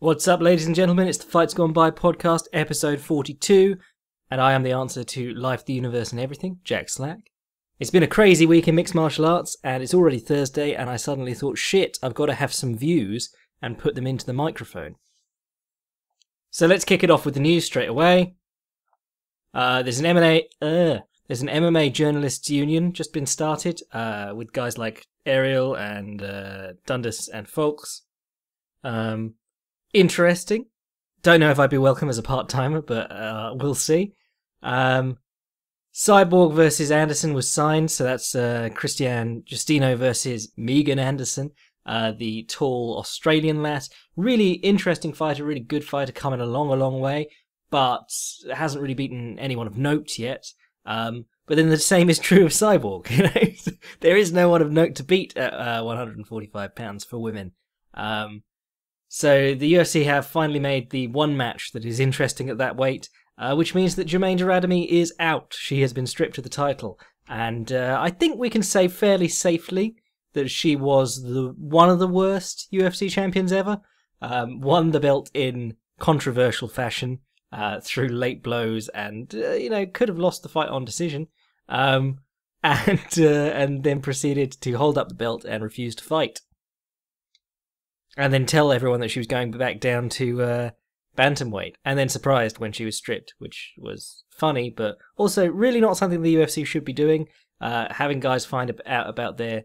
What's up, ladies and gentlemen? It's the Fights Gone By podcast, episode 42, and I am the answer to life, the universe, and everything, Jack Slack. It's been a crazy week in mixed martial arts, and it's already Thursday, and I suddenly thought, shit, I've got to have some views and put them into the microphone. So let's kick it off with the news straight away. There's an MMA journalists union just been started, with guys like Ariel and Dundas and Folks. Interesting. Don't know if I'd be welcome as a part-timer, but we'll see. Cyborg versus Anderson was signed, so that's Justino versus Megan Anderson, the tall Australian lass. Really interesting fighter, really good fighter, coming along a long way, but hasn't really beaten anyone of note yet. But then the same is true of Cyborg. You know, there is no one of note to beat at 145 pounds for women. So the UFC have finally made the one match that is interesting at that weight, which means that Germaine de Randamie is out. She has been stripped of the title. And I think we can say fairly safely that she was one of the worst UFC champions ever. Won the belt in controversial fashion through late blows and, could have lost the fight on decision. And then proceeded to hold up the belt and refuse to fight. And then tell everyone that she was going back down to bantamweight, and then surprised when she was stripped, which was funny, but also really not something the UFC should be doing, having guys find out about their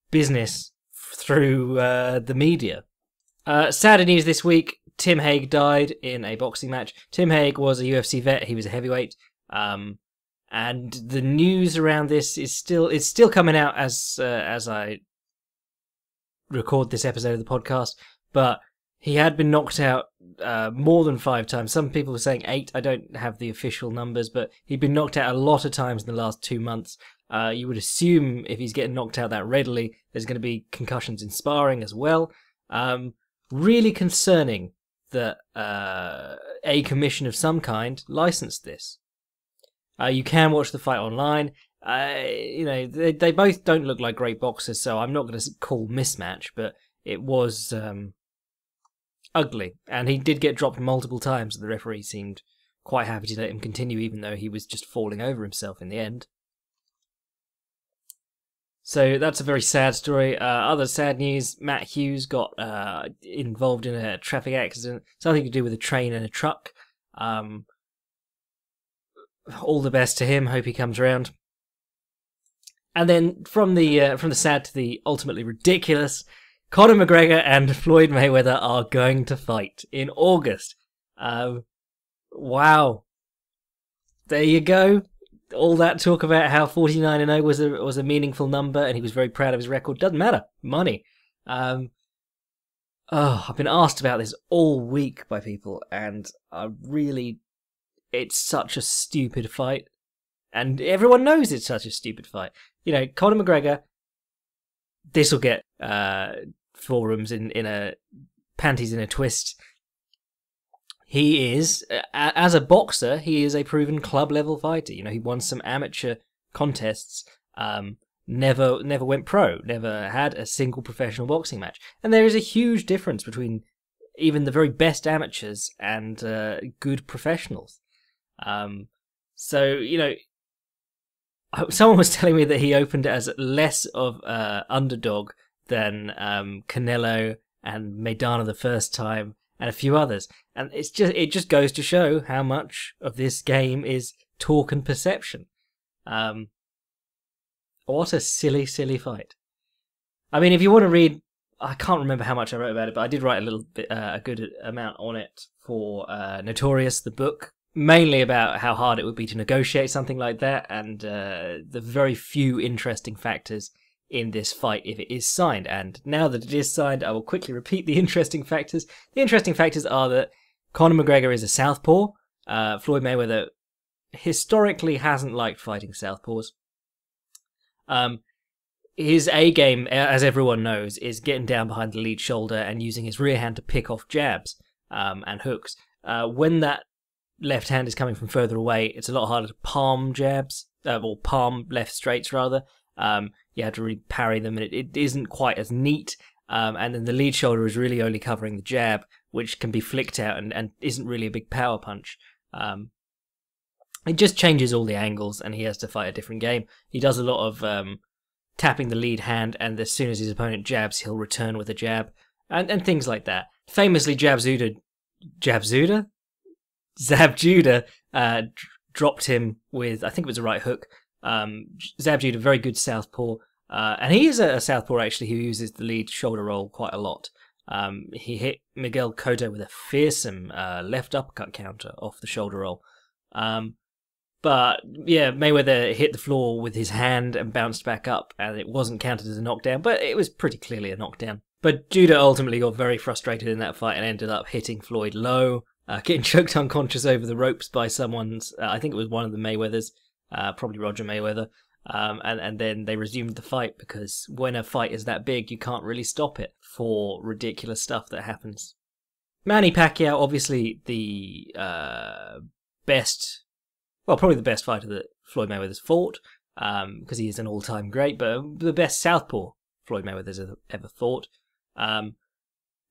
business through the media. Sad news this week, Tim Hague died in a boxing match. Tim Hague was a UFC vet, he was a heavyweight, and the news around this is still coming out as I record this episode of the podcast, but he had been knocked out more than 5 times. Some people were saying 8. I don't have the official numbers, but he'd been knocked out a lot of times in the last 2 months. You would assume if he's getting knocked out that readily, there's going to be concussions in sparring as well. Really concerning that a commission of some kind licensed this. You can watch the fight online. They both don't look like great boxers, so I'm not going to call mismatch, but it was ugly, and he did get dropped multiple times. The referee seemed quite happy to let him continue, even though he was just falling over himself in the end. So that's a very sad story. Other sad news, Matt Hughes got involved in a traffic accident, something to do with a train and a truck. All the best to him, hope he comes around. And then from the sad to the ultimately ridiculous, Conor McGregor and Floyd Mayweather are going to fight in August. Wow. There you go. All that talk about how 49-0 was a meaningful number and he was very proud of his record. Doesn't matter. Money. I've been asked about this all week by people, and it's such a stupid fight. And everyone knows it's such a stupid fight. You know, Conor McGregor, this will get forums in a panties in a twist. He is, as a boxer, he is a proven club-level fighter. You know, he won some amateur contests, never went pro, never had a single professional boxing match. And there is a huge difference between even the very best amateurs and good professionals. Someone was telling me that he opened as less of an underdog than Canelo and Maidana the first time and a few others. And it just goes to show how much of this game is talk and perception. What a silly, silly fight. I mean, if you want to read, I can't remember how much I wrote about it, but I did write a little bit, a good amount on it for Notorious, the book. Mainly about how hard it would be to negotiate something like that, and the very few interesting factors in this fight if it is signed. And now that it is signed, I will quickly repeat the interesting factors. The interesting factors are that Conor McGregor is a southpaw. Floyd Mayweather historically hasn't liked fighting southpaws. His A-game, as everyone knows, is getting down behind the lead shoulder and using his rear hand to pick off jabs and hooks. When that left hand is coming from further away, it's a lot harder to palm jabs, or palm left straights rather. You have to really parry them, and it isn't quite as neat. And then the lead shoulder is really only covering the jab, which can be flicked out and isn't really a big power punch. It just changes all the angles, and he has to fight a different game. He does a lot of tapping the lead hand, and as soon as his opponent jabs, he'll return with a jab, and things like that. Famously, Zabjuda dropped him with, I think it was a right hook. Zabjuda, very good southpaw, and he is a southpaw actually who uses the lead shoulder roll quite a lot. He hit Miguel Cotto with a fearsome left uppercut counter off the shoulder roll. But yeah, Mayweather hit the floor with his hand and bounced back up, and it wasn't counted as a knockdown, but it was pretty clearly a knockdown. But Judah ultimately got very frustrated in that fight and ended up hitting Floyd low, getting choked unconscious over the ropes by someone's, I think it was one of the Mayweathers, probably Roger Mayweather, and then they resumed the fight, because when a fight is that big, you can't really stop it for ridiculous stuff that happens. Manny Pacquiao, obviously the best... Well, probably the best fighter that Floyd Mayweather's fought, because he is an all-time great, but the best southpaw Floyd Mayweather's ever fought.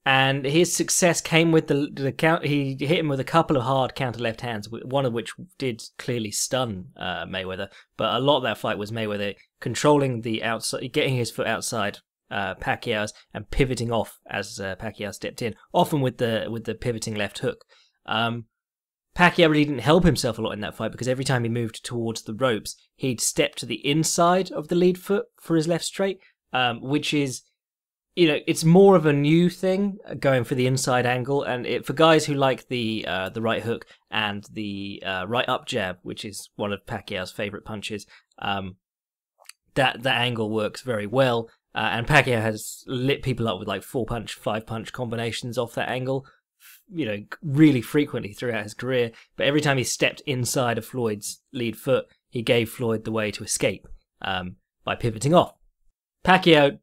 And his success came with the count. He hit him with a couple of hard counter left hands, one of which did clearly stun Mayweather. But a lot of that fight was Mayweather controlling the outside, getting his foot outside Pacquiao's, and pivoting off as Pacquiao stepped in, often with the pivoting left hook. Pacquiao really didn't help himself a lot in that fight, because every time he moved towards the ropes, he'd step to the inside of the lead foot for his left straight, which is, it's more of a new thing, going for the inside angle, and for guys who like the right hook and the right up jab, which is one of Pacquiao's favourite punches, that angle works very well, and Pacquiao has lit people up with like 4-punch, 5-punch combinations off that angle, really frequently throughout his career. But every time he stepped inside of Floyd's lead foot, he gave Floyd the way to escape by pivoting off. Pacquiao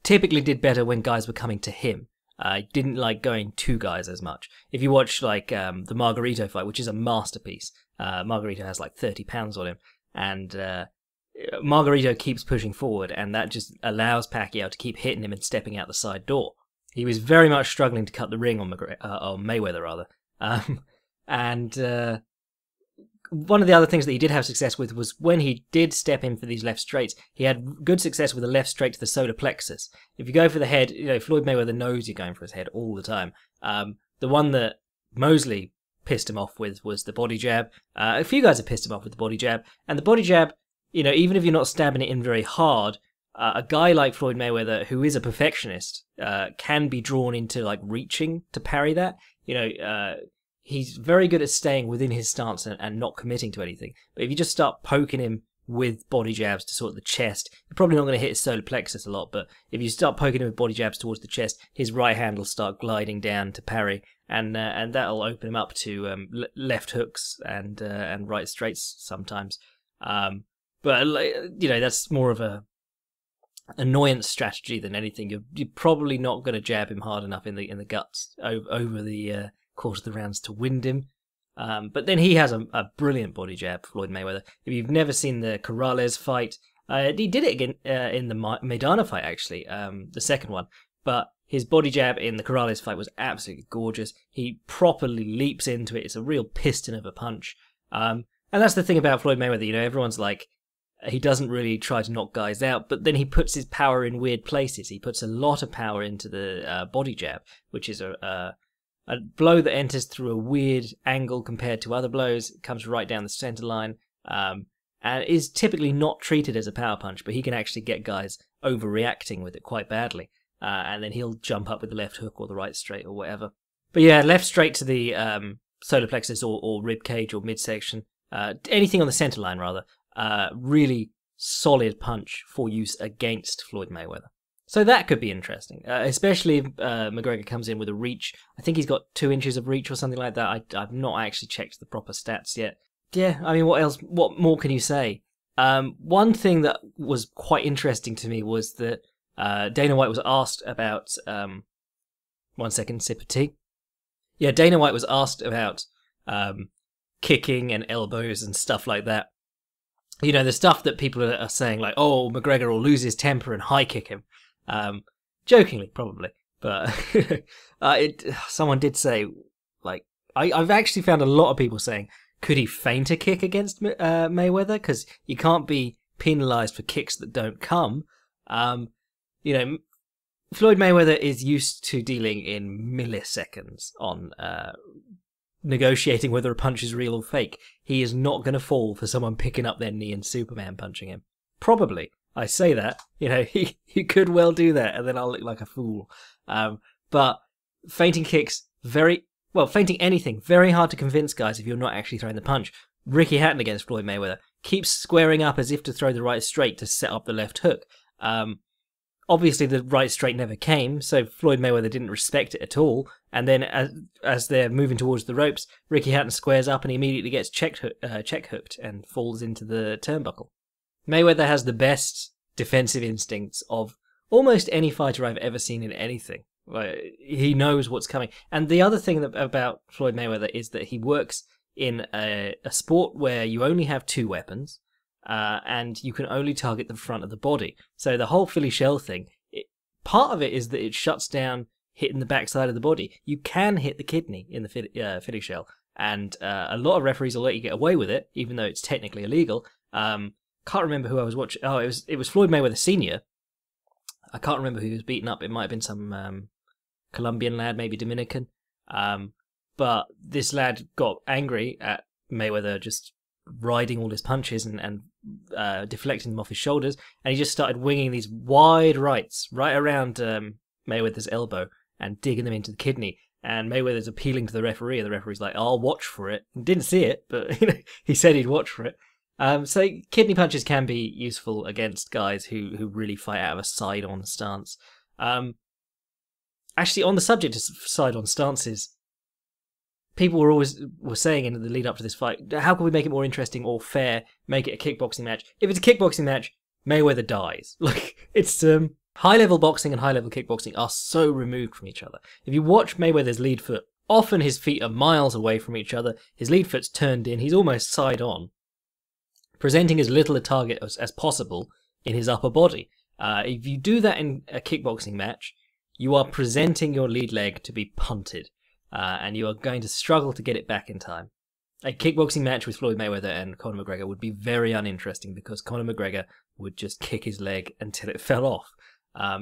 typically did better when guys were coming to him. He didn't like going to guys as much. If you watch like the Margarito fight, which is a masterpiece, Margarito has like 30 pounds on him, and Margarito keeps pushing forward, and that just allows Pacquiao to keep hitting him and stepping out the side door. He was very much struggling to cut the ring on Mayweather, rather. And one of the other things that he did have success with was when he did step in for these left straights, he had good success with a left straight to the solar plexus. If you go for the head, Floyd Mayweather knows you're going for his head all the time. The one that Mosley pissed him off with was the body jab. A few guys have pissed him off with the body jab. And the body jab, even if you're not stabbing it in very hard, a guy like Floyd Mayweather, who is a perfectionist, can be drawn into like reaching to parry that. He's very good at staying within his stance and not committing to anything. But if you just start poking him with body jabs to sort of the chest, you're probably not going to hit his solar plexus a lot. But if you start poking him with body jabs towards the chest, his right hand will start gliding down to parry, and that'll open him up to left hooks and right straights sometimes. But that's more of a annoyance strategy than anything. You're probably not going to jab him hard enough in the guts over the course of the rounds to wind him. But then he has a brilliant body jab, Floyd Mayweather. If you've never seen the Corrales fight, he did it again in the Maidana fight, actually, the second one. But his body jab in the Corrales fight was absolutely gorgeous. He properly leaps into it. It's a real piston of a punch. And that's the thing about Floyd Mayweather. Everyone's like, he doesn't really try to knock guys out, but then he puts his power in weird places. He puts a lot of power into the body jab, which is a blow that enters through a weird angle compared to other blows. It comes right down the center line, and is typically not treated as a power punch, but he can actually get guys overreacting with it quite badly. And then he'll jump up with the left hook or the right straight or whatever. But yeah, left straight to the solar plexus or rib cage or midsection, anything on the center line rather. Really solid punch for use against Floyd Mayweather. So that could be interesting, especially if McGregor comes in with a reach. I think he's got 2 inches of reach or something like that. I've not actually checked the proper stats yet. Yeah, I mean, what more can you say? One thing that was quite interesting to me was that Dana White was asked about... 1 second, sip of tea. Yeah, Dana White was asked about kicking and elbows and stuff like that. The stuff that people are saying, like, oh, McGregor will lose his temper and high kick him. Jokingly, probably. But someone did say, like, I've actually found a lot of people saying, could he feint a kick against Mayweather? Because you can't be penalised for kicks that don't come. You know, Floyd Mayweather is used to dealing in milliseconds on negotiating whether a punch is real or fake. He is not going to fall for someone picking up their knee and Superman punching him. Probably. I say that. You know, he could well do that, and then I'll look like a fool. But feinting kicks, feinting anything, very hard to convince guys if you're not actually throwing the punch. Ricky Hatton against Floyd Mayweather keeps squaring up as if to throw the right straight to set up the left hook. Obviously, the right straight never came, so Floyd Mayweather didn't respect it at all. And then, as they're moving towards the ropes, Ricky Hatton squares up and he immediately gets check hooked and falls into the turnbuckle. Mayweather has the best defensive instincts of almost any fighter I've ever seen in anything. He knows what's coming. And the other thing about Floyd Mayweather is that he works in a sport where you only have two weapons. And you can only target the front of the body. So the whole Philly shell thing, part of it is that it shuts down hitting the backside of the body. You can hit the kidney in the Philly shell, and a lot of referees will let you get away with it, even though it's technically illegal. Can't remember who I was watching. Oh, it was Floyd Mayweather Sr. I can't remember who he was beaten up. It might have been some Colombian lad, maybe Dominican. But this lad got angry at Mayweather just riding all his punches and deflecting them off his shoulders, and he just started winging these wide rights right around Mayweather's elbow and digging them into the kidney. And Mayweather's appealing to the referee, and the referee's like, "I'll watch for it." Didn't see it, but he said he'd watch for it. So kidney punches can be useful against guys who really fight out of a side-on stance. Actually, on the subject of side-on stances, people were saying in the lead up to this fight, how can we make it more interesting or fair, make it a kickboxing match? If it's a kickboxing match, Mayweather dies. Like, it's high-level boxing and high-level kickboxing are so removed from each other. If you watch Mayweather's lead foot, often his feet are miles away from each other, his lead foot's turned in, he's almost side-on, presenting as little a target as possible in his upper body. If you do that in a kickboxing match, you are presenting your lead leg to be punted. And you are going to struggle to get it back in time. A kickboxing match with Floyd Mayweather and Conor McGregor would be very uninteresting because Conor McGregor would just kick his leg until it fell off.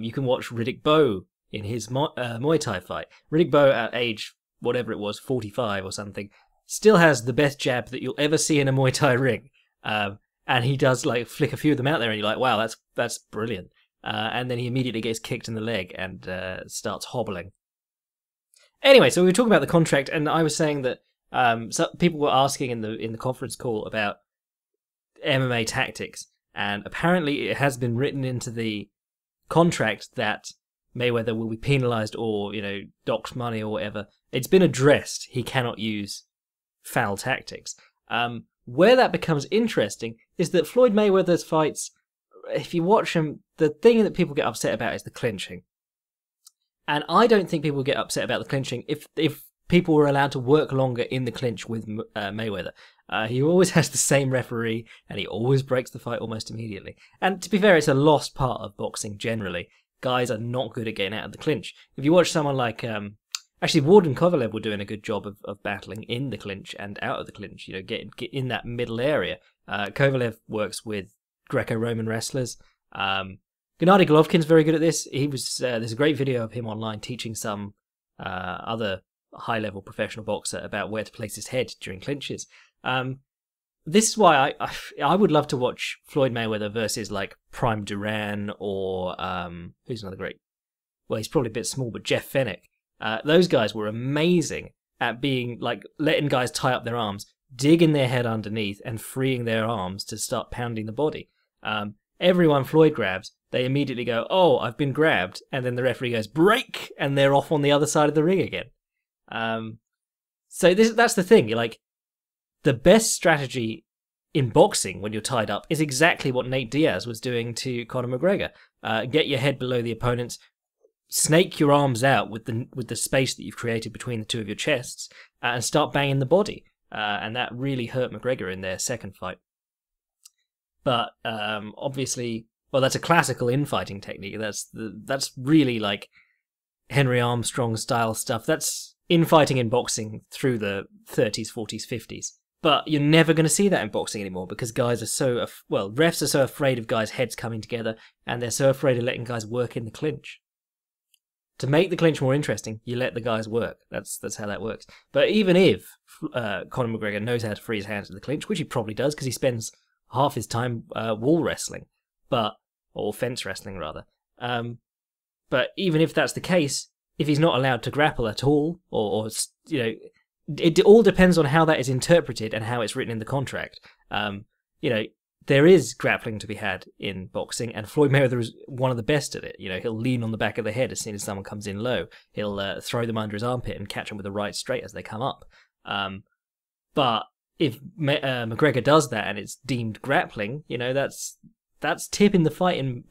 You can watch Riddick Bowe in his Muay Thai fight. Riddick Bowe at age, whatever it was, 45 or something, still has the best jab that you'll ever see in a Muay Thai ring. And he does like flick a few of them out there and you're like, wow, that's brilliant. And then he immediately gets kicked in the leg and starts hobbling. Anyway, so we were talking about the contract, and I was saying that so people were asking in the conference call about MMA Tactics, and apparently it has been written into the contract that Mayweather will be penalised or, docked money or whatever. It's been addressed. He cannot use foul tactics. Where that becomes interesting is that Floyd Mayweather's fights, if you watch them, the thing that people get upset about is the clinching. And I don't think people get upset about the clinching if people were allowed to work longer in the clinch with Mayweather. He always has the same referee, and he always breaks the fight almost immediately. And to be fair, it's a lost part of boxing generally. Guys are not good at getting out of the clinch. If you watch someone like... actually, Ward and Kovalev were doing a good job of battling in the clinch and out of the clinch, get in that middle area. Kovalev works with Greco-Roman wrestlers. Gennady Golovkin's very good at this. There's a great video of him online teaching some other high-level professional boxer about where to place his head during clinches. This is why I would love to watch Floyd Mayweather versus like Prime Duran or who's another great... Well, he's probably a bit small, but Jeff Fenech. Those guys were amazing at being like letting guys tie up their arms, digging their head underneath, and freeing their arms to start pounding the body. Everyone Floyd grabs, they immediately go, "Oh, I've been grabbed," and then the referee goes, "Break," and they're off on the other side of the ring again. So that's the thing. Like, the best strategy in boxing when you're tied up is exactly what Nate Diaz was doing to Conor McGregor. Get your head below the opponent's, snake your arms out with the space that you've created between the two of your chests, and start banging the body. And that really hurt McGregor in their second fight. But obviously, well, that's a classical infighting technique. That's really like Henry Armstrong style stuff. That's infighting in boxing through the 30s, 40s, 50s. But you're never going to see that in boxing anymore because guys are so, refs are so afraid of guys' heads coming together, and they're so afraid of letting guys work in the clinch. To make the clinch more interesting, you let the guys work. That's how that works. But even if Conor McGregor knows how to free his hands in the clinch, which he probably does because he spends half his time wall wrestling, or fence wrestling rather. But even if that's the case, if he's not allowed to grapple at all, or it all depends on how that is interpreted and how it's written in the contract. There is grappling to be had in boxing, and Floyd Mayweather is one of the best at it. He'll lean on the back of the head as soon as someone comes in low. He'll throw them under his armpit and catch them with a right straight as they come up. But if McGregor does that and it's deemed grappling, that's tipping the fight in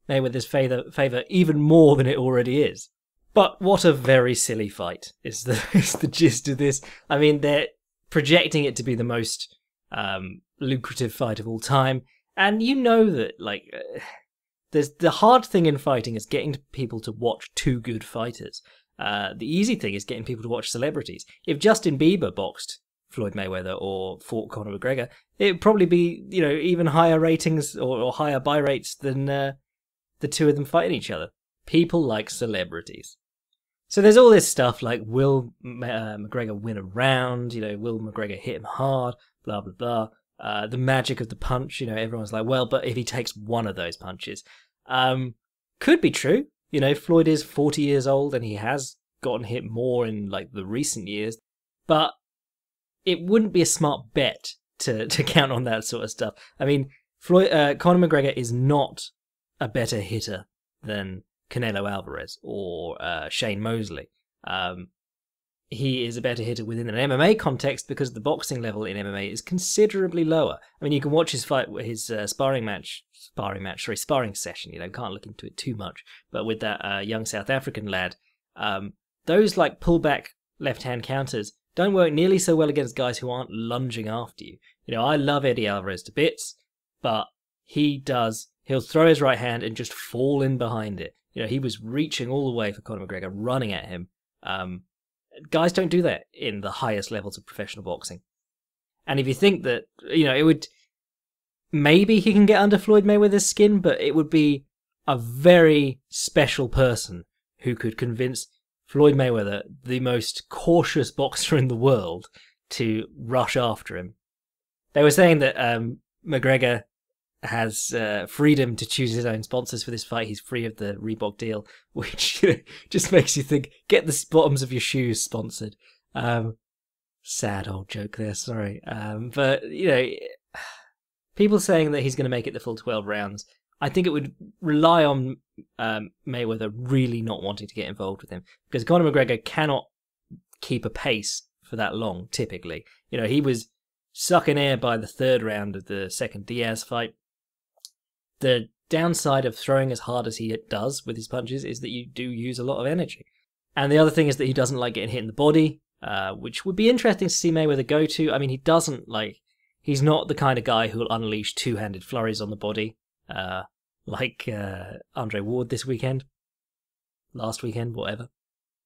Mayweather's favour even more than it already is. But what a very silly fight is the gist of this. I mean, they're projecting it to be the most lucrative fight of all time, and that there's the hard thing in fighting is getting people to watch two good fighters. The easy thing is getting people to watch celebrities. If Justin Bieber boxed Floyd Mayweather or fought Conor McGregor, it'd probably be even higher ratings or higher buy rates than the two of them fighting each other. People like celebrities. So there's all this stuff like, will McGregor win a round? Will McGregor hit him hard? Blah, blah, blah. The magic of the punch, everyone's like, well, but if he takes one of those punches. Could be true. Floyd is 40 years old and he has gotten hit more in the recent years. But it wouldn't be a smart bet to count on that sort of stuff. I mean, Conor McGregor is not a better hitter than Canelo Alvarez or Shane Mosley. He is a better hitter within an MMA context because the boxing level in MMA is considerably lower. I mean, you can watch his sparring session. Can't look into it too much. But with that young South African lad, those pullback left-hand counters don't work nearly so well against guys who aren't lunging after you. I love Eddie Alvarez to bits, but he'll throw his right hand and just fall in behind it. He was reaching all the way for Conor McGregor, running at him. Guys don't do that in the highest levels of professional boxing. And if you think that, it would... Maybe he can get under Floyd Mayweather's skin, but it would be a very special person who could convince Floyd Mayweather, the most cautious boxer in the world, to rush after him. They were saying that McGregor has freedom to choose his own sponsors for this fight. He's free of the Reebok deal, which just makes you think, get the bottoms of your shoes sponsored. Sad old joke there, sorry. But, people saying that he's going to make it the full 12 rounds, I think it would rely on Mayweather really not wanting to get involved with him, because Conor McGregor cannot keep a pace for that long, typically. He was sucking air by the third round of the second Diaz fight. The downside of throwing as hard as he does with his punches is that you do use a lot of energy. And the other thing is that he doesn't like getting hit in the body, which would be interesting to see Mayweather go to. I mean, he's not the kind of guy who will unleash two-handed flurries on the body, like Andre Ward this weekend, last weekend, whatever.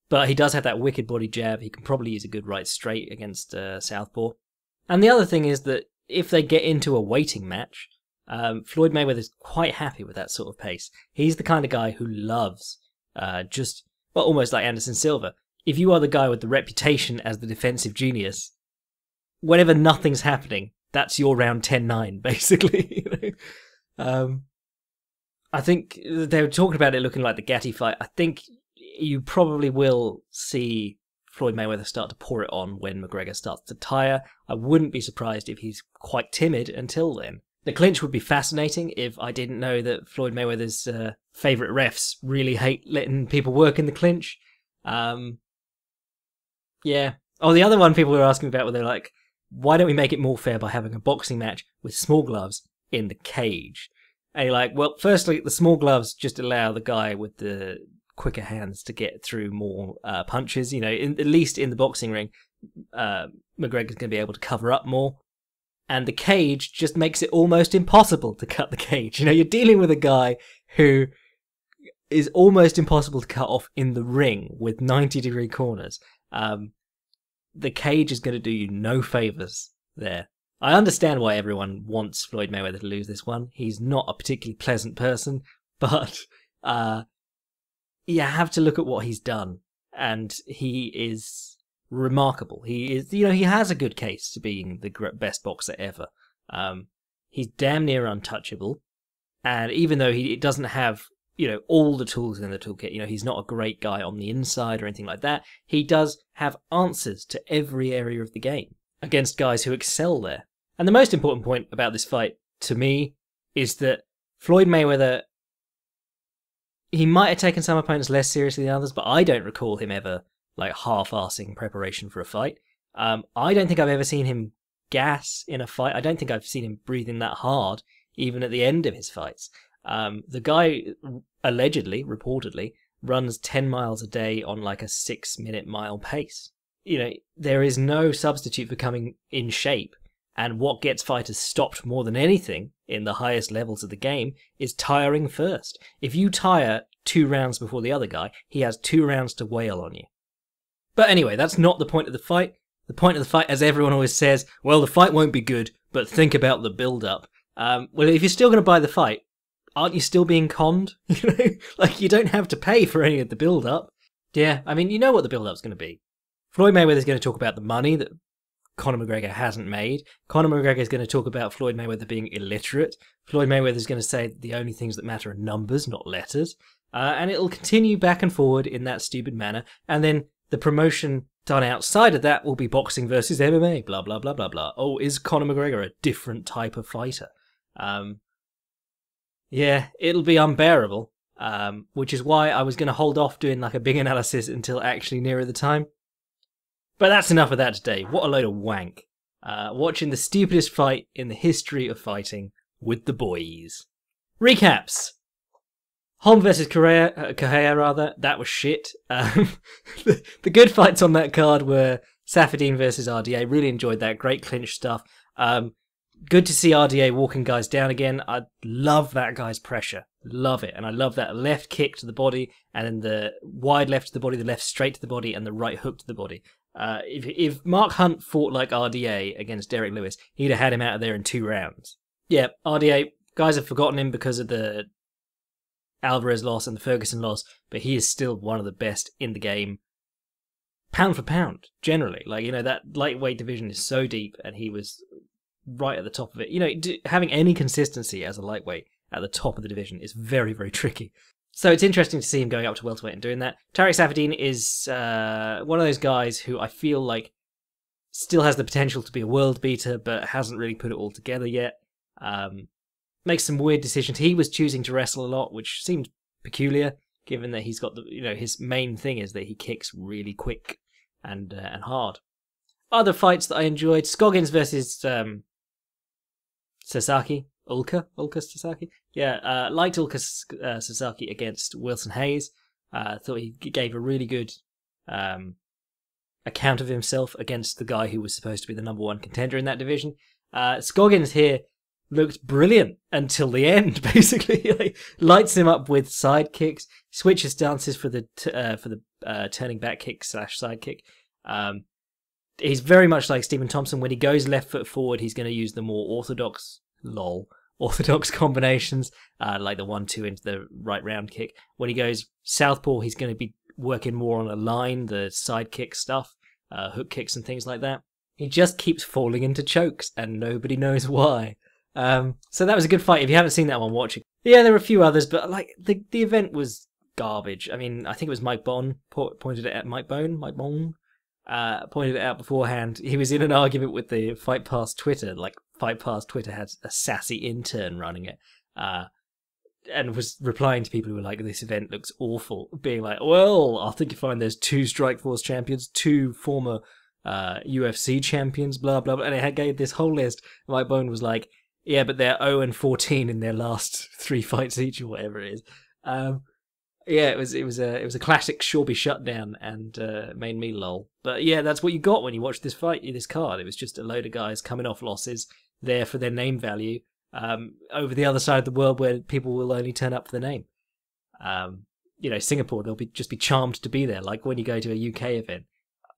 But he does have that wicked body jab. He can probably use a good right straight against southpaw. And the other thing is that if they get into a waiting match, Floyd Mayweather's quite happy with that sort of pace. He's the kind of guy who loves almost like Anderson Silva. If you are the guy with the reputation as the defensive genius, whenever nothing's happening, that's your round 10-9, basically. I think they were talking about it looking like the Gatti fight. I think you probably will see Floyd Mayweather start to pour it on when McGregor starts to tire. I wouldn't be surprised if he's quite timid until then. The clinch would be fascinating if I didn't know that Floyd Mayweather's favourite refs really hate letting people work in the clinch. Yeah. Oh, the other one people were asking about, where they're like, why don't we make it more fair by having a boxing match with small gloves in the cage? And you're like, well, firstly, the small gloves just allow the guy with the quicker hands to get through more punches. At least in the boxing ring, McGregor's going to be able to cover up more. And the cage just makes it almost impossible to cut the cage. You're dealing with a guy who is almost impossible to cut off in the ring with 90-degree corners. The cage is going to do you no favours there. I understand why everyone wants Floyd Mayweather to lose this one. He's not a particularly pleasant person, but you have to look at what he's done, and he is remarkable. He is, he has a good case to being the best boxer ever. He's damn near untouchable, and even though he doesn't have all the tools in the toolkit, he's not a great guy on the inside or anything like that, he does have answers to every area of the game against guys who excel there. And the most important point about this fight, to me, is that Floyd Mayweather, he might have taken some opponents less seriously than others, but I don't recall him ever half-arsing preparation for a fight. I don't think I've ever seen him gas in a fight. I don't think I've seen him breathing that hard, even at the end of his fights. The guy reportedly, runs 10 miles a day on a 6-minute mile pace. There is no substitute for coming in shape. And what gets fighters stopped more than anything in the highest levels of the game is tiring first. If you tire 2 rounds before the other guy, he has 2 rounds to wail on you. But anyway, that's not the point of the fight. The point of the fight, as everyone always says, well, the fight won't be good, but think about the build-up. Well, if you're still going to buy the fight, aren't you still being conned? You don't have to pay for any of the build-up. Yeah, I mean, you know what the build-up's going to be. Floyd Mayweather's going to talk about the money that Conor McGregor hasn't made. Conor McGregor is going to talk about Floyd Mayweather being illiterate. Floyd Mayweather is going to say that the only things that matter are numbers, not letters. And it'll continue back and forward in that stupid manner. And then the promotion done outside of that will be boxing versus MMA, blah, blah, blah, blah, blah. Oh, is Conor McGregor a different type of fighter? Yeah, it'll be unbearable, which is why I was going to hold off doing a big analysis until actually nearer the time. But that's enough of that today. What a load of wank. Watching the stupidest fight in the history of fighting with the boys. Recaps. Holm versus Correa, that was shit. The good fights on that card were Saffiedine versus RDA. Really enjoyed that. Great clinch stuff. Good to see RDA walking guys down again. I love that guy's pressure. Love it. And I love that left kick to the body, and then the wide left to the body, the left straight to the body, and the right hook to the body. If Mark Hunt fought like RDA against Derek Lewis, he'd have had him out of there in 2 rounds. Yeah, RDA, guys have forgotten him because of the Alvarez loss and the Ferguson loss, but he is still one of the best in the game, pound for pound, generally. That lightweight division is so deep, and he was right at the top of it. Having any consistency as a lightweight at the top of the division is very, very tricky. So it's interesting to see him going up to welterweight and doing that. Tarek Saffiedine is one of those guys who I feel like still has the potential to be a world beater, but hasn't really put it all together yet. Makes some weird decisions. He was choosing to wrestle a lot, which seemed peculiar, given that he's got his main thing is that he kicks really quick and hard. Other fights that I enjoyed: Scoggins versus Sasaki. Ulka Sasaki? Yeah, liked Ulka Sasaki against Wilson Hayes. Thought he gave a really good account of himself against the guy who was supposed to be the #1 contender in that division. Scoggins here looked brilliant until the end, basically. Lights him up with side kicks, switches stances for the turning back kick / side kick. He's very much like Stephen Thompson. When he goes left foot forward, he's going to use the more orthodox combinations, like the 1-2 into the right round kick. When he goes southpaw, he's going to be working more on a line, the side kick stuff, hook kicks and things like that. He just keeps falling into chokes, and nobody knows why. So that was a good fight. If you haven't seen that one, watch it. Yeah, there were a few others, but the event was garbage. I mean, I think it was Mike Bone pointed it at Mike Bone pointed it out beforehand. He was in an argument with the Fight Pass Twitter. Fight Pass Twitter had a sassy intern running it, and was replying to people who were like, "This event looks awful," being like, "Well, I think you find there's 2 Strikeforce champions, 2 former UFC champions, blah blah blah," and it gave this whole list. Mike Bone was like, "Yeah, but they're 0-14 in their last 3 fights each, or whatever it is." Yeah, it was a classic Shorby shutdown, and made me lol. But yeah, that's what you got when you watch this card. It was just a load of guys coming off losses, there for their name value, over the other side of the world where people will only turn up for the name. Singapore, they'll just be charmed to be there. Like when you go to a UK event,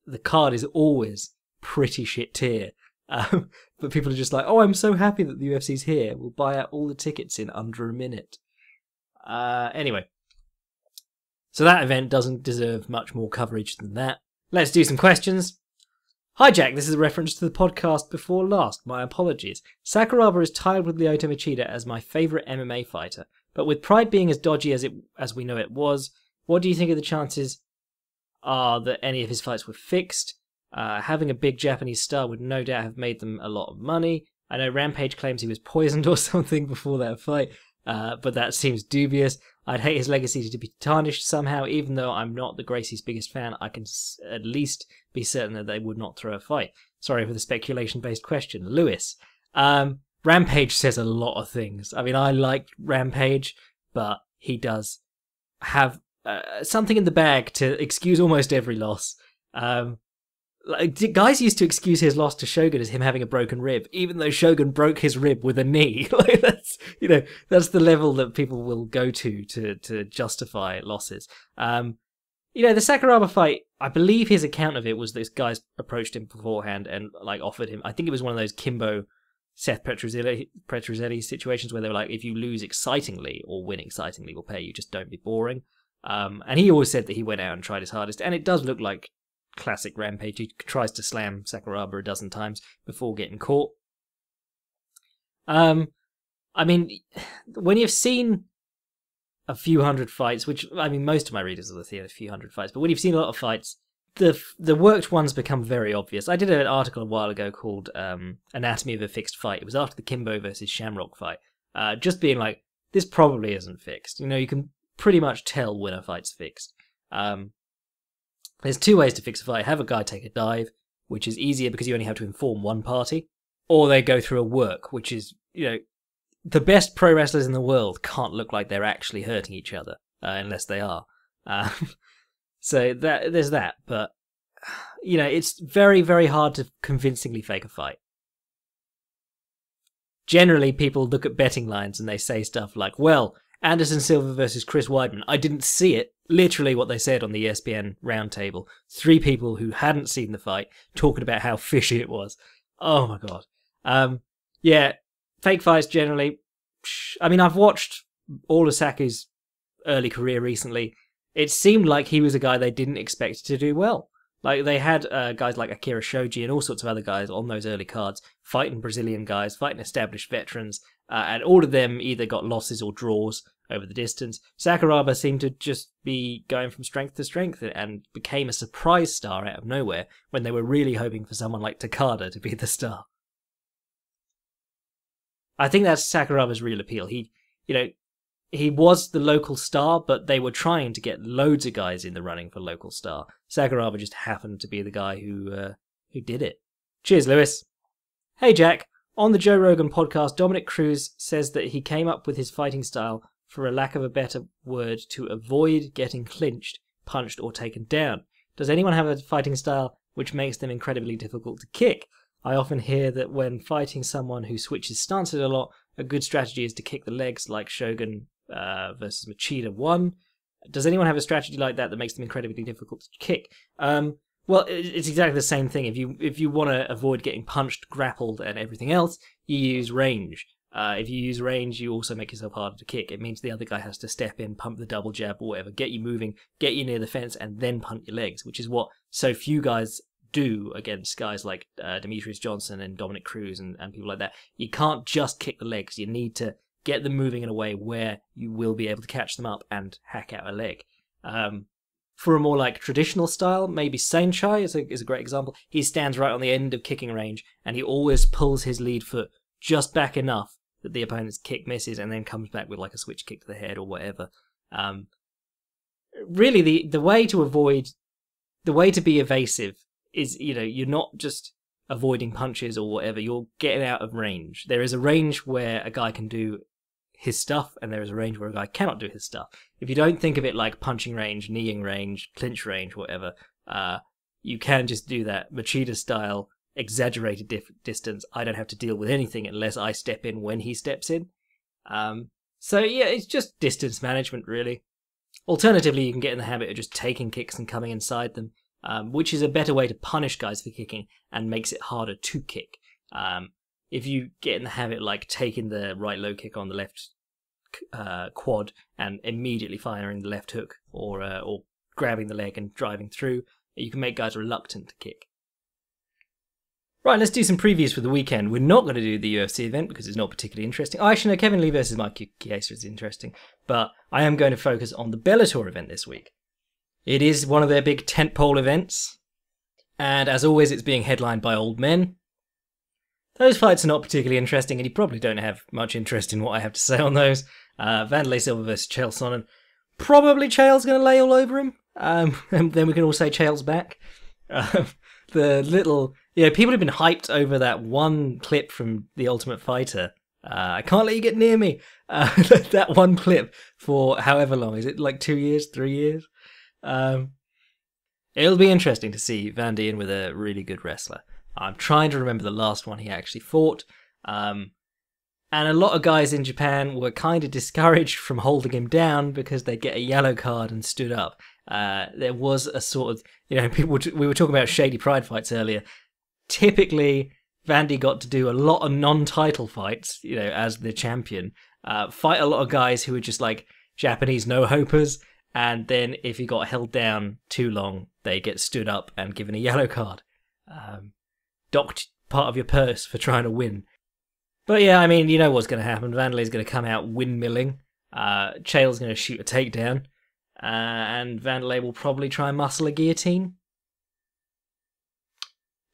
the card is always pretty shit tier. But people are just like, oh, I'm so happy that the UFC's here. We'll buy out all the tickets in under a minute. Anyway. So that event doesn't deserve much more coverage than that. Let's do some questions. Hi Jack, this is a reference to the podcast before last. My apologies. Sakuraba is tied with Lyoto Machida as my favourite MMA fighter, but with Pride being as dodgy as we know it was, what do you think of the chances are that any of his fights were fixed? Having a big Japanese star would no doubt have made them a lot of money. I know Rampage claims he was poisoned or something before that fight, but that seems dubious. I'd hate his legacy to be tarnished somehow. Even though I'm not the Gracie's biggest fan, I can at least be certain that they would not throw a fight. Sorry for the speculation-based question. Lewis. Rampage says a lot of things. I mean, I like Rampage, but he does have something in the bag to excuse almost every loss. Guys used to excuse his loss to Shogun as him having a broken rib, even though Shogun broke his rib with a knee. That's the level that people will go to justify losses. The Sakuraba fight, I believe his account of it was this guys approached him beforehand and offered him. I think it was one of those Kimbo Seth Petrozelli situations where they were like, if you lose excitingly or win excitingly, we'll pay you. Just don't be boring. And he always said that he went out and tried his hardest, and it does look like classic Rampage. He tries to slam Sakuraba a dozen times before getting caught. I mean, when you've seen a few hundred fights, which, I mean, most of my readers will have seen a few hundred fights, but when you've seen a lot of fights, the worked ones become very obvious. I did an article a while ago called Anatomy of a Fixed Fight. It was after the Kimbo versus Shamrock fight. Just being like, this probably isn't fixed. You can pretty much tell when a fight's fixed. There's two ways to fix a fight. Have a guy take a dive, which is easier because you only have to inform one party, or they go through a work, which is, the best pro wrestlers in the world can't look like they're actually hurting each other, unless they are. So there's that, but, it's very, very hard to convincingly fake a fight. Generally, people look at betting lines and they say stuff like, well, Anderson Silva versus Chris Weidman. I didn't see it. Literally what they said on the ESPN roundtable. 3 people who hadn't seen the fight talking about how fishy it was. Oh my god. Yeah, fake fights generally. I mean, I've watched all of Saku's early career recently. It seemed like he was a guy they didn't expect to do well. Like, they had guys like Akira Shoji and all sorts of other guys on those early cards, fighting Brazilian guys, fighting established veterans, and all of them either got losses or draws over the distance. Sakuraba seemed to just be going from strength to strength and became a surprise star out of nowhere when they were really hoping for someone like Takada to be the star. I think that's Sakuraba's real appeal. He was the local star, but they were trying to get loads of guys in the running for local star. Sakuraba just happened to be the guy who did it. Cheers, Lewis. Hey, Jack. On the Joe Rogan podcast, Dominic Cruz says that he came up with his fighting style, for a lack of a better word, to avoid getting clinched, punched, or taken down. Does anyone have a fighting style which makes them incredibly difficult to kick? I often hear that when fighting someone who switches stances a lot, a good strategy is to kick the legs, like Shogun versus Machida 1. Does anyone have a strategy like that makes them incredibly difficult to kick? Well, it's exactly the same thing. If you want to avoid getting punched, grappled, and everything else, you use range. If you use range, you also make yourself harder to kick. It means the other guy has to step in, pump the double jab or whatever, get you moving, get you near the fence, and then punt your legs, which is what so few guys do against guys like Demetrius Johnson and Dominic Cruz and people like that. You can't just kick the legs. You need to get them moving in a way where you will be able to catch them up and hack out a leg. For a more traditional style, maybe Saenchai is a great example. He stands right on the end of kicking range, and he always pulls his lead foot just back enough that the opponent's kick misses, and then comes back with a switch kick to the head or whatever. Really, the way to be evasive is, you're not just avoiding punches or whatever. You're getting out of range. There is a range where a guy can do his stuff, and there is a range where a guy cannot do his stuff. If you don't think of it like punching range, kneeing range, clinch range, whatever, you can just do that Machida style, exaggerated distance. I don't have to deal with anything unless I step in when he steps in. So yeah, it's just distance management, really. Alternatively, you can get in the habit of just taking kicks and coming inside them, which is a better way to punish guys for kicking and makes it harder to kick. If you get in the habit like taking the right low kick on the left quad and immediately firing the left hook, or grabbing the leg and driving through, you can make guys reluctant to kick. Right, let's do some previews for the weekend. We're not going to do the UFC event because it's not particularly interesting. Oh, actually, no, Kevin Lee versus Mike Chiesa is interesting. But I am going to focus on the Bellator event this week. It is one of their big tentpole events. And as always, it's being headlined by old men. Those fights are not particularly interesting, and you probably don't have much interest in what I have to say on those. Vanderlei Silva versus Chael Sonnen. Probably Chael's going to lay all over him. And then we can all say Chael's back. The little... people have been hyped over that one clip from The Ultimate Fighter. I can't let you get near me. That one clip for however long. Is it like 2 years, 3 years? It'll be interesting to see Vandy in with a really good wrestler. I'm trying to remember the last one he actually fought. And a lot of guys in Japan were kind of discouraged from holding him down because they get a yellow card and stood up. There was a sort of, we were talking about shady pride fights earlier. Typically, Vandy got to do a lot of non-title fights, as the champion. Fight a lot of guys who were just like Japanese no-hopers, and then if he got held down too long, they get stood up and given a yellow card. Docked part of your purse for trying to win. But yeah, I mean, you know what's going to happen. Vanderlei's going to come out windmilling. Chael's going to shoot a takedown. And Vanderlei will probably try and muscle a guillotine.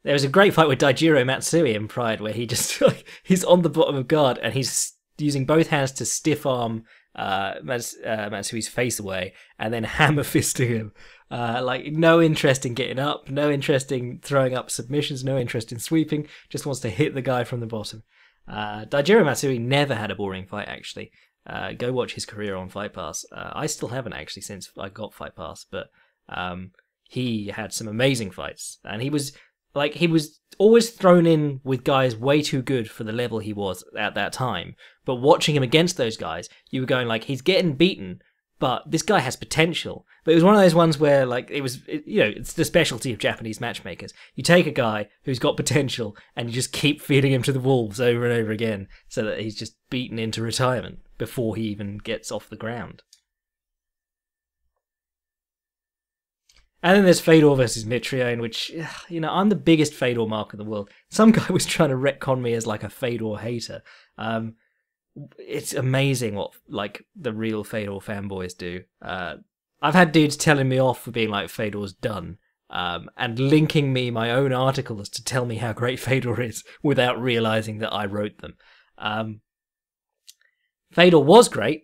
There was a great fight with Daijiro Matsui in Pride where he just he's on the bottom of guard and he's using both hands to stiff arm Matsui's face away and then hammer fisting him. No interest in getting up, no interest in throwing up submissions, no interest in sweeping, just wants to hit the guy from the bottom. Daijiro Matsui never had a boring fight, actually. Go watch his career on Fight Pass. I still haven't actually since I got Fight Pass, but he had some amazing fights, and he was always thrown in with guys way too good for the level he was at that time. But watching him against those guys, you were going he's getting beaten, but this guy has potential. But it was one of those ones where it's the specialty of Japanese matchmakers. You take a guy who's got potential and you just keep feeding him to the wolves over and over again so that he's just beaten into retirement before he even gets off the ground. And then there's Fedor versus Mitrione, which, I'm the biggest Fedor mark in the world. Some guy was trying to retcon me as a Fedor hater. It's amazing what the real Fedor fanboys do. I've had dudes telling me off for being Fedor's done, and linking me my own articles to tell me how great Fedor is without realizing that I wrote them. Fedor was great.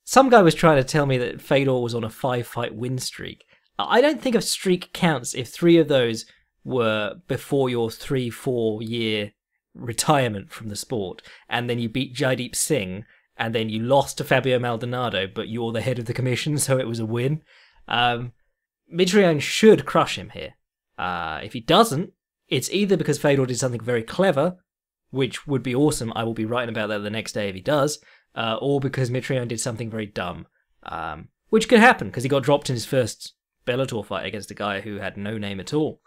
Some guy was trying to tell me that Fedor was on a 5-fight win streak. I don't think a streak counts if 3 of those were before your 3-4 year retirement from the sport, and then you beat Jaideep Singh, and then you lost to Fabio Maldonado, but you're the head of the commission, so it was a win. Mitrione should crush him here. If he doesn't, it's either because Fedor did something very clever, which would be awesome, I will be writing about that the next day if he does, or because Mitrione did something very dumb, which could happen, because he got dropped in his first Bellator fight against a guy who had no name at all.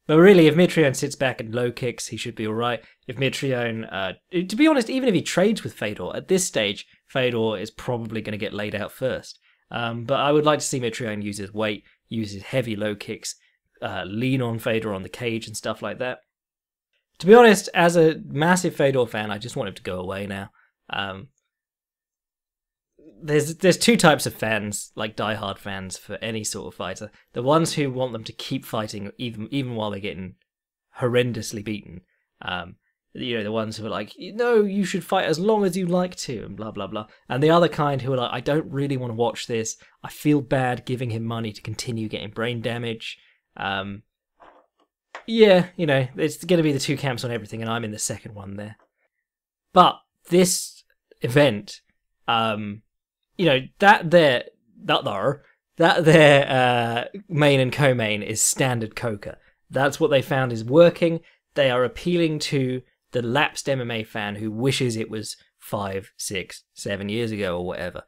But really, if Mitrione sits back and low kicks, he should be alright. If Mitrione, to be honest, even if he trades with Fedor, at this stage, Fedor is probably going to get laid out first. But I would like to see Mitrione use his weight, use his heavy low kicks, lean on Fedor on the cage and stuff like that. To be honest, as a massive Fedor fan, I just want him to go away now. There's 2 types of fans, diehard fans for any sort of fighter. The ones who want them to keep fighting even while they're getting horrendously beaten. The ones who are you should fight as long as you like to, and blah, blah, blah. And the other kind who are I don't really want to watch this. I feel bad giving him money to continue getting brain damage. It's going to be the 2 camps on everything, and I'm in the second one there. But this event... that their main and co-main is standard Coca. That's what they found is working. They are appealing to the lapsed MMA fan who wishes it was 5, 6, 7 years ago or whatever.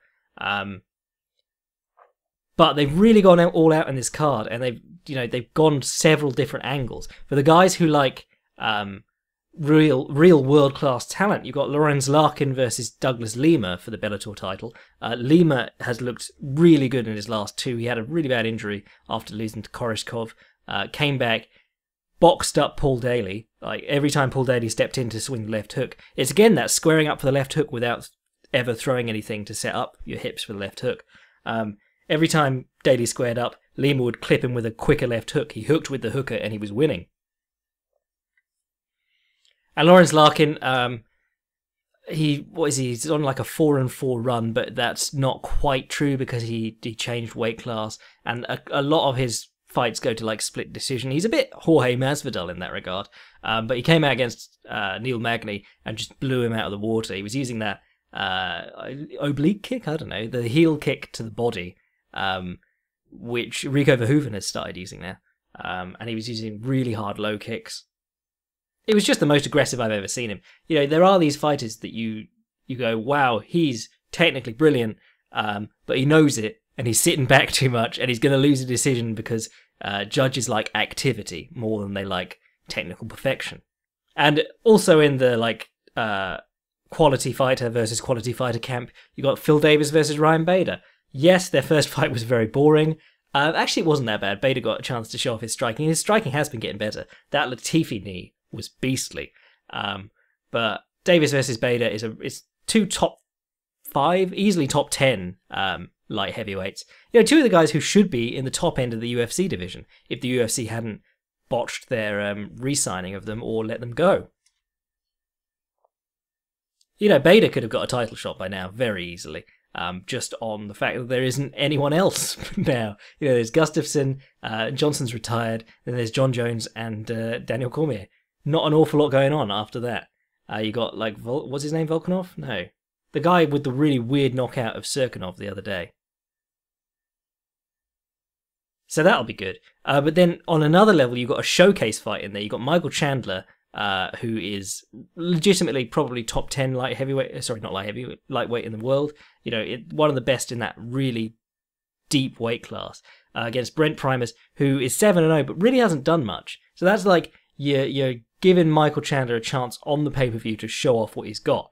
But they've really gone all out in this card, and they've gone several different angles. For the guys who like real world class talent, you've got Lorenz Larkin versus Douglas Lima for the Bellator title. Lima has looked really good in his last two. He had a really bad injury after losing to Koreshkov. Came back, boxed up Paul Daly. Like every time Paul Daly stepped in to swing the left hook, it's again that squaring up for the left hook without ever throwing anything to set up your hips for the left hook. Every time Daly squared up, Lima would clip him with a quicker left hook. He hooked with the hooker and he was winning. And Lorenz Larkin, he's on like a 4-4 run, but that's not quite true because he changed weight class, and a lot of his fights go to like split decision. He's a bit Jorge Masvidal in that regard, but he came out against Neil Magny and just blew him out of the water. He was using that oblique kick, I don't know, the heel kick to the body, which Rico Verhoeven has started using now, and he was using really hard low kicks. It was just the most aggressive I've ever seen him. You know, there are these fighters that you go, wow, he's technically brilliant, but he knows it, and he's sitting back too much, and he's going to lose a decision because judges like activity more than they like technical perfection. And also in the like quality fighter versus quality fighter camp, you got Phil Davis versus Ryan Bader. Yes, their first fight was very boring. Actually, it wasn't that bad. Bader got a chance to show off his striking. His striking has been getting better. That Latifi knee was beastly. But Davis versus Bader is two top 5, easily top 10 light heavyweights. You know, two of the guys who should be in the top end of the UFC division if the UFC hadn't botched their re-signing of them or let them go. You know, Bader could have got a title shot by now very easily, just on the fact that there isn't anyone else now. You know, there's Gustafsson, Johnson's retired, then there's John Jones and Daniel Cormier. Not an awful lot going on after that. You got, like, what's his name, Volkanov? No. The guy with the really weird knockout of Serkinov the other day. So that'll be good. But then on another level, you've got a showcase fight in there. You've got Michael Chandler, who is legitimately probably top 10 light heavyweight, sorry, not light heavyweight, lightweight in the world. You know, one of the best in that really deep weight class, against Brent Primers, who is 7-0, but really hasn't done much. So that's like, you're giving Michael Chandler a chance on the pay-per-view to show off what he's got.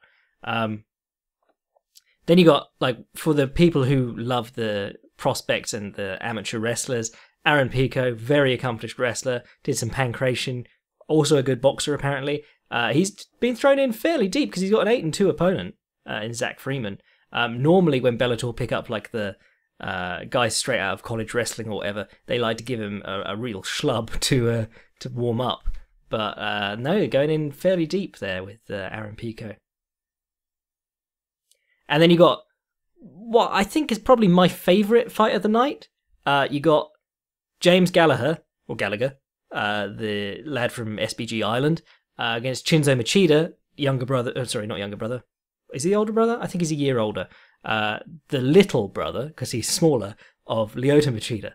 Then you got, like, for the people who love the prospects and the amateur wrestlers, Aaron Pico, very accomplished wrestler, did some pancration, also a good boxer apparently. He's been thrown in fairly deep because he's got an 8-2 opponent in Zach Freeman. Normally when Bellator pick up like the guys straight out of college wrestling or whatever, they like to give him a real schlub to warm up. But no, going in fairly deep there with Aaron Pico. And then you got what I think is probably my favourite fight of the night. You got James Gallagher, the lad from SBG Ireland, against Shinzo Machida, younger brother. Sorry, not younger brother. Is he older brother? I think he's a year older. The little brother, because he's smaller, of Lyoto Machida.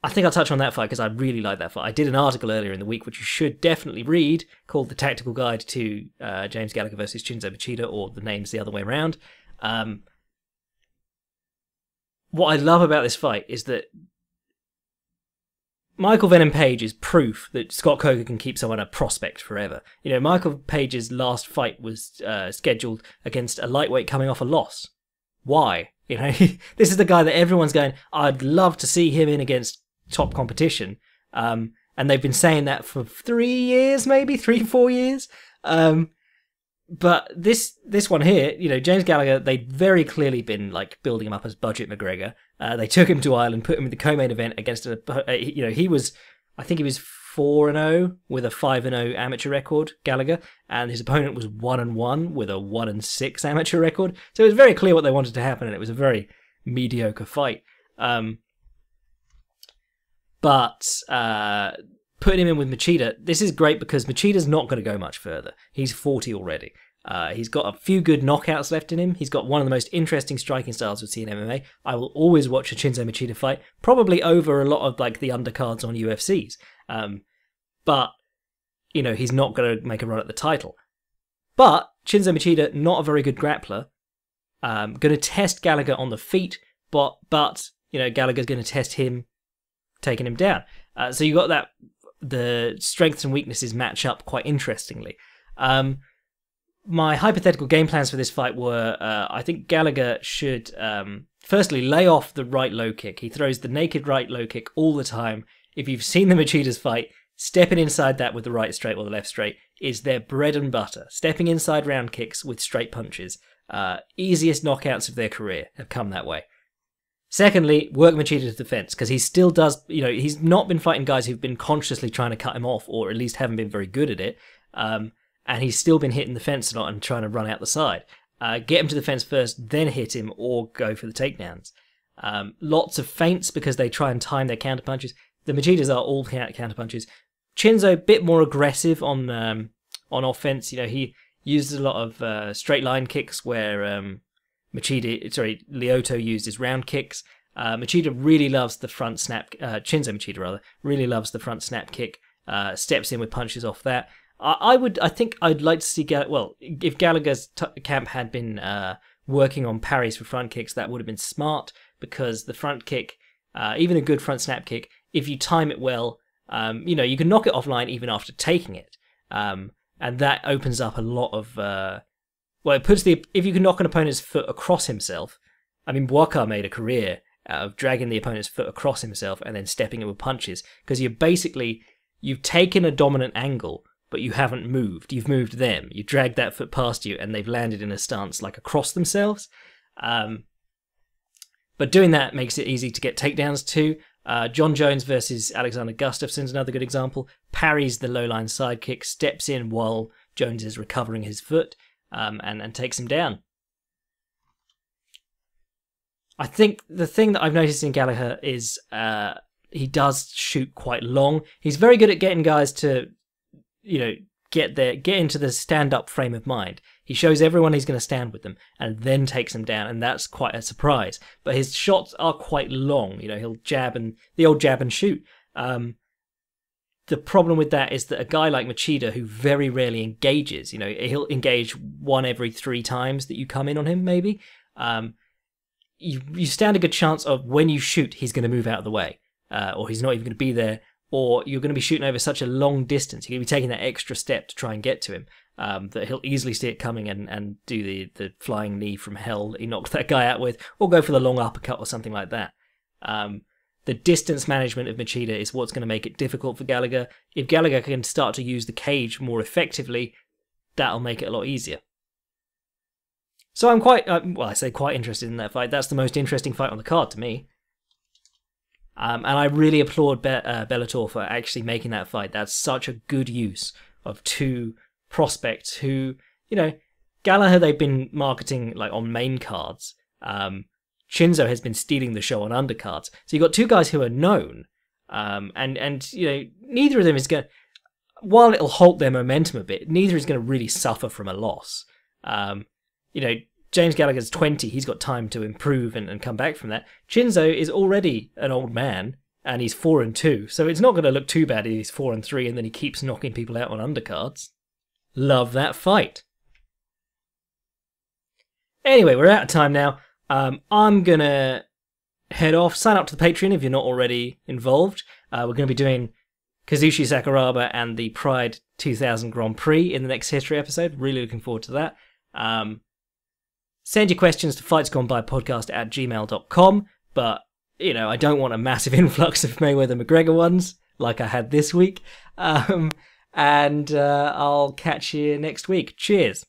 I think I'll touch on that fight because I really like that fight. I did an article earlier in the week, which you should definitely read, called The Tactical Guide to James Gallagher versus Shinzo Machida, or the name's the other way around. What I love about this fight is that Michael Venom Page is proof that Scott Coker can keep someone a prospect forever. You know, Michael Page's last fight was scheduled against a lightweight coming off a loss. Why? You know, this is the guy that everyone's going, I'd love to see him in against top competition. And they've been saying that for 3 years, maybe 3-4 years. But this one here, you know, James Gallagher, they'd very clearly been like building him up as Budget McGregor. They took him to Ireland, put him in the co-main event against you know, I think he was 4-0 with a 5-0 amateur record, Gallagher, and his opponent was 1-1 with a 1-6 amateur record. So it was very clear what they wanted to happen, and it was a very mediocre fight. But putting him in with Machida, this is great because Machida's not going to go much further. He's 40 already. He's got a few good knockouts left in him. He's got one of the most interesting striking styles we've seen in MMA. I will always watch a Shinzo Machida fight, probably over a lot of like the undercards on UFCs. But, you know, he's not going to make a run at the title. But Shinzo Machida, not a very good grappler. Going to test Gallagher on the feet, but Gallagher's going to test him, taking him down. So you got that. The strengths and weaknesses match up quite interestingly. My hypothetical game plans for this fight were, I think Gallagher should firstly lay off the right low kick. He throws the naked right low kick all the time. If you've seen the Machida's fight, stepping inside that with the right straight or the left straight is their bread and butter. Stepping inside round kicks with straight punches. Easiest knockouts of their career have come that way. Secondly, work Machida's defense, because he still does, he's not been fighting guys who've been consciously trying to cut him off, or at least haven't been very good at it. And he's still been hitting the fence a lot and trying to run out the side. Get him to the fence first, then hit him, or go for the takedowns. Lots of feints because they try and time their counterpunches. The Machidas are all counterpunches. Chinzo, a bit more aggressive on offense. He uses a lot of straight line kicks where Lyoto used his round kicks. Machida really loves the front snap. Chinzo Machida rather really loves the front snap kick. Steps in with punches off that. I think I'd like to see if Gallagher's camp had been working on parries for front kicks, that would have been smart, because the front kick, even a good front snap kick, if you time it well, you can knock it offline even after taking it, and that opens up a lot of it puts if you can knock an opponent's foot across himself. I mean, Buaka made a career out of dragging the opponent's foot across himself and then stepping it with punches, because you've taken a dominant angle, but you haven't moved. You've moved them. You dragged that foot past you, and they've landed in a stance like across themselves. But doing that makes it easy to get takedowns too. John Jones versus Alexander Gustafsson's another good example. Parries the low-line side kick, steps in while Jones is recovering his foot, and takes him down. I think the thing that I've noticed in Gallagher is he does shoot quite long. He's very good at getting guys to get into the stand-up frame of mind. He shows everyone he's going to stand with them and then takes them down, and that's quite a surprise. But his shots are quite long. He'll jab and shoot. The problem with that is that a guy like Machida, who very rarely engages, he'll engage one every 3 times that you come in on him, maybe. You stand a good chance of when you shoot, he's going to move out of the way, or he's not even going to be there, or you're going to be shooting over such a long distance. You're going to be taking that extra step to try and get to him, that he'll easily see it coming and do the flying knee from hell that he knocked that guy out with, or go for the long uppercut or something like that. The distance management of Machida is what's going to make it difficult for Gallagher. If Gallagher can start to use the cage more effectively, that'll make it a lot easier. So I'm quite interested in that fight. That's the most interesting fight on the card to me. And I really applaud Bellator for actually making that fight. That's such a good use of 2 prospects who, Gallagher they've been marketing like on main cards. Chinzo has been stealing the show on undercards. So you've got 2 guys who are known, and neither of them is going to, while it'll halt their momentum a bit, neither is going to really suffer from a loss. James Gallagher's 20, he's got time to improve and come back from that. Chinzo is already an old man, and he's 4-2, so it's not going to look too bad if he's 4-3 and then he keeps knocking people out on undercards. Love that fight. Anyway, we're out of time now. I'm going to head off. Sign up to the Patreon if you're not already involved. We're going to be doing Kazushi Sakuraba and the Pride 2000 Grand Prix in the next history episode. Really looking forward to that. Send your questions to fightsgonepodcast@gmail.com, but, I don't want a massive influx of Mayweather-McGregor ones, like I had this week. And I'll catch you next week. Cheers.